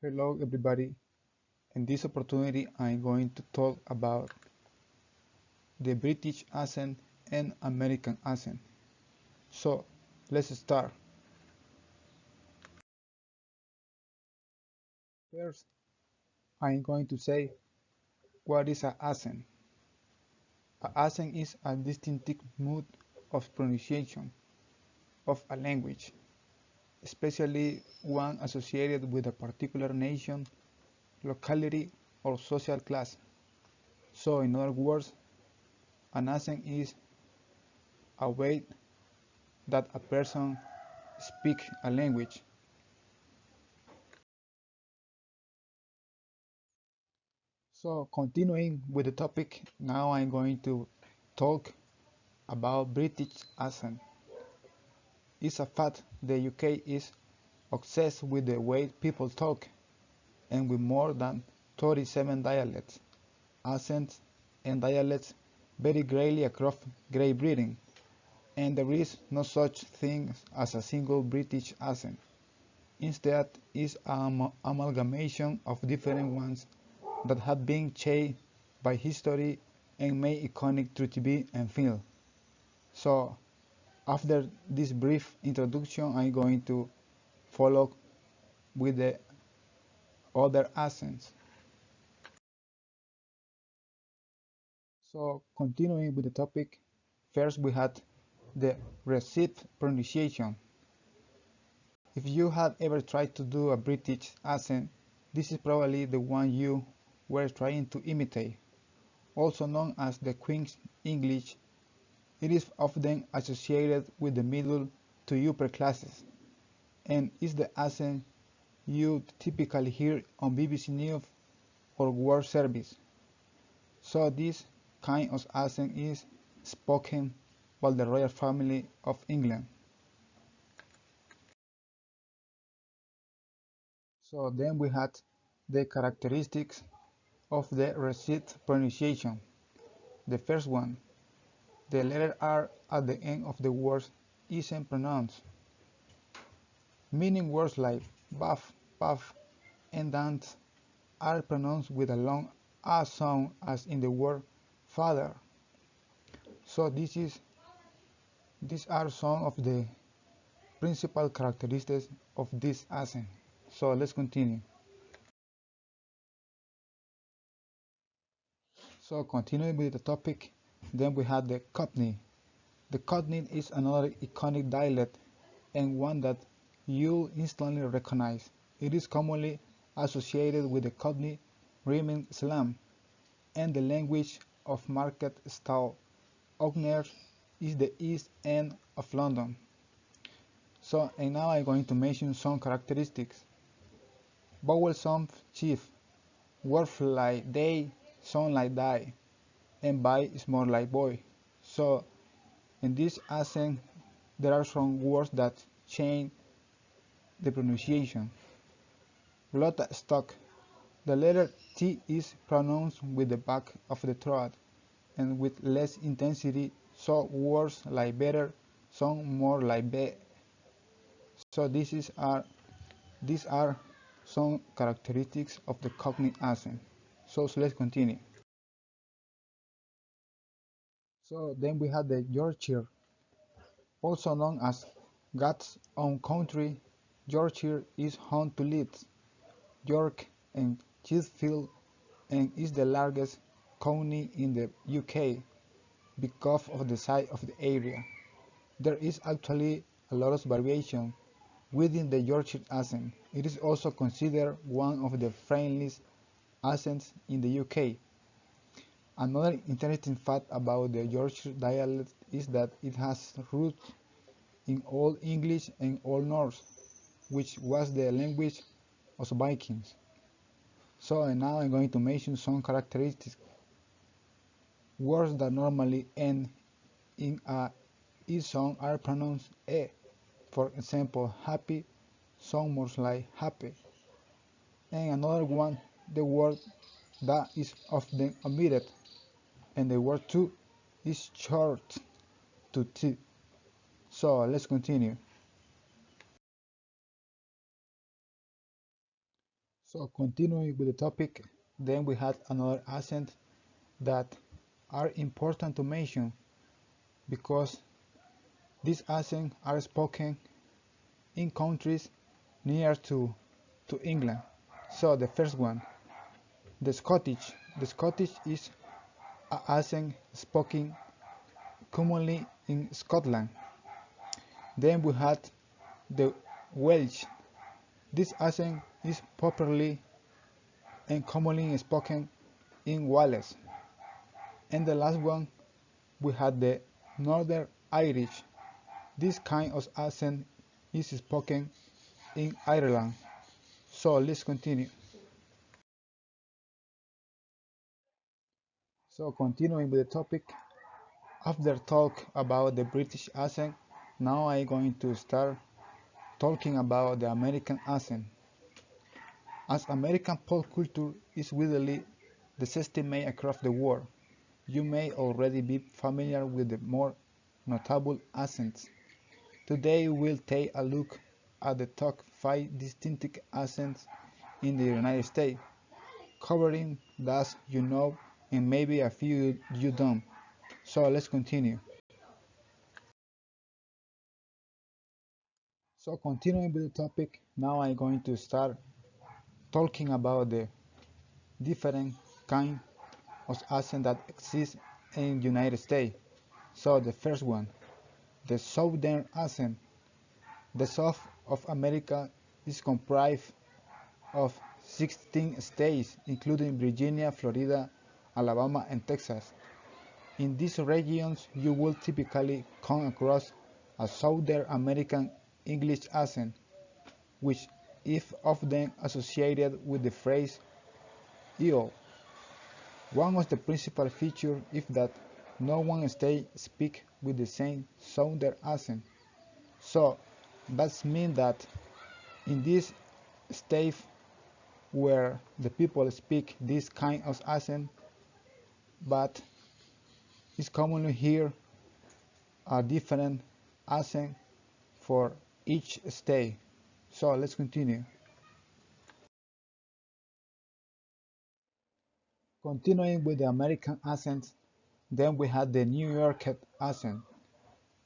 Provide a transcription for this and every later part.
Hello everybody. In this opportunity I'm going to talk about the British accent and American accent. So let's start. First I'm going to say what is an accent. An accent is a distinctive mode of pronunciation of a language, especially one associated with a particular nation, locality, or social class. So in other words, an accent is a way that a person speaks a language. So continuing with the topic, now I'm going to talk about British accent. It's a fact the UK is obsessed with the way people talk, and with more than 37 dialects, accents, and dialects vary greatly across Great Britain, and there is no such thing as a single British accent. Instead, it's an amalgamation of different ones that have been shaped by history and made iconic through TV and film. So, after this brief introduction, I'm going to follow with the other accents. So, continuing with the topic, first we had the received pronunciation. If you had ever tried to do a British accent, this is probably the one you were trying to imitate. Also known as the Queen's English, it is often associated with the middle to upper classes, and is the accent you typically hear on BBC News or World Service. So this kind of accent is spoken by the royal family of England. So then we had the characteristics of the received pronunciation. The first one, the letter R at the end of the words isn't pronounced, meaning words like buff, puff, and dance are pronounced with a long A sound as in the word father. So these are some of the principal characteristics of this accent. So let's continue. So continuing with the topic, then we have the Cockney. The Cockney is another iconic dialect and one that you'll instantly recognize. It is commonly associated with the Cockney rhyming slang and the language of market style. Oakness is the east end of London. So, and now I'm going to mention some characteristics. Vowel sound chief, words like they sound like die, and buy is more like boy. So, in this accent, there are some words that change the pronunciation. Blood stock. The letter T is pronounced with the back of the throat and with less intensity, so words like better sound more like be. So these are some characteristics of the Cockney accent. So let's continue. So then we have the Yorkshire, also known as God's own country. Yorkshire is home to Leeds, York, and Sheffield, and is the largest county in the UK because of the size of the area. There is actually a lot of variation within the Yorkshire accent. It is also considered one of the friendliest accents in the UK. Another interesting fact about the Yorkshire dialect is that it has roots in Old English and Old Norse, which was the language of Vikings. So and now I'm going to mention some characteristics. Words that normally end in a E sound are pronounced E. For example, happy sounds more like happy. And another one, the word that is often omitted, and the word to is short to t. So let's continue. So continuing with the topic, then we had another accent that are important to mention because these accents are spoken in countries near to England. So the first one, the Scottish. The Scottish is an accent spoken commonly in Scotland. Then we had the Welsh. This accent is popularly and commonly spoken in Wales. And the last one, we had the Northern Irish. This kind of accent is spoken in Ireland. So let's continue. So continuing with the topic, after talk about the British accent, now I'm going to start talking about the American accent. As American pop culture is widely disseminated across the world, you may already be familiar with the more notable accents. Today we'll take a look at the top 5 distinctive accents in the United States, covering those you know and maybe a few you don't. So let's continue. So continuing with the topic, now I'm going to start talking about the different kind of accent that exist in the United States. So the first one, the Southern accent. The South of America is comprised of 16 states, including Virginia, Florida, Alabama, and Texas. In these regions, you will typically come across a Southern American English accent, which is often associated with the phrase "eol". One of the principal features is that no one state speaks with the same Southern accent. So that means that in this state where the people speak this kind of accent, but it's commonly hear a different accent for each state. So let's continue. Continuing with the American accent, then we had the New York accent.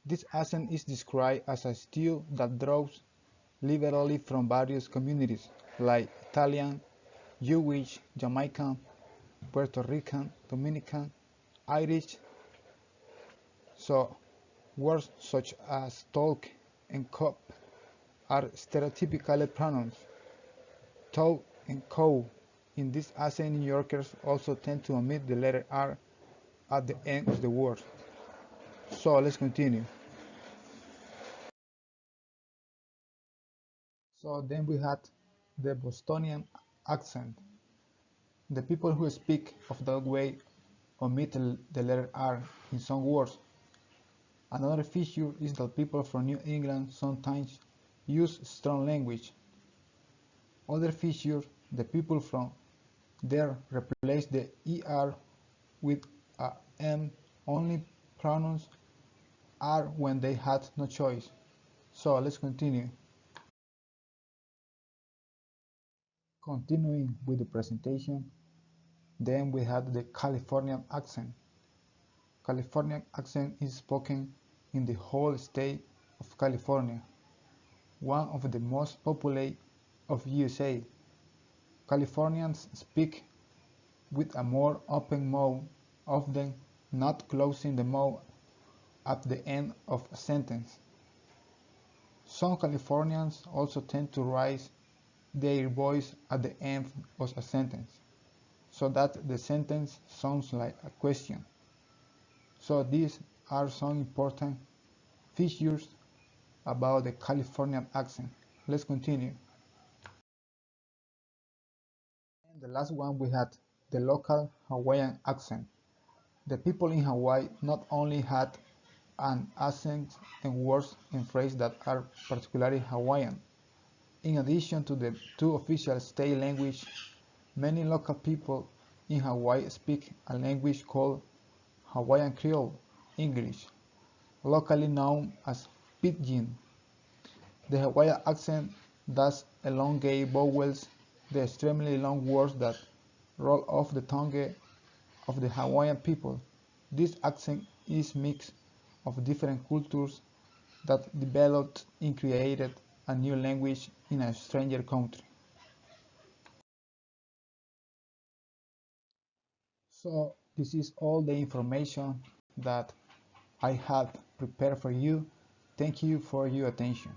This accent is described as a stew that draws liberally from various communities like Italian, Jewish, Jamaican, Puerto Rican, Dominican, Irish. So words such as talk and cop are stereotypically pronounced. Toe and cow. In this accent, New Yorkers also tend to omit the letter R at the end of the word. So let's continue. So then we had the Bostonian accent. The people who speak of that way omit the letter R in some words. Another feature is that people from New England sometimes use strong language. Other feature, the people from there replace the ER with a M, only pronounce R when they had no choice. So let's continue. Continuing with the presentation, then we had the Californian accent. Californian accent is spoken in the whole state of California, one of the most populated of USA. Californians speak with a more open mouth, often not closing the mouth at the end of a sentence. Some Californians also tend to raise their voice at the end of a sentence, so that the sentence sounds like a question. So these are some important features about the Californian accent. Let's continue. And the last one we had the local Hawaiian accent. The people in Hawaii not only had an accent and words and phrases that are particularly Hawaiian. In addition to the two official state languages, many local people in Hawaii speak a language called Hawaiian Creole English, locally known as Pidgin. The Hawaiian accent does elongate vowels the extremely long words that roll off the tongue of the Hawaiian people. This accent is mix of different cultures that developed and created a new language in a stranger country. So this is all the information that I had prepared for you. Thank you for your attention.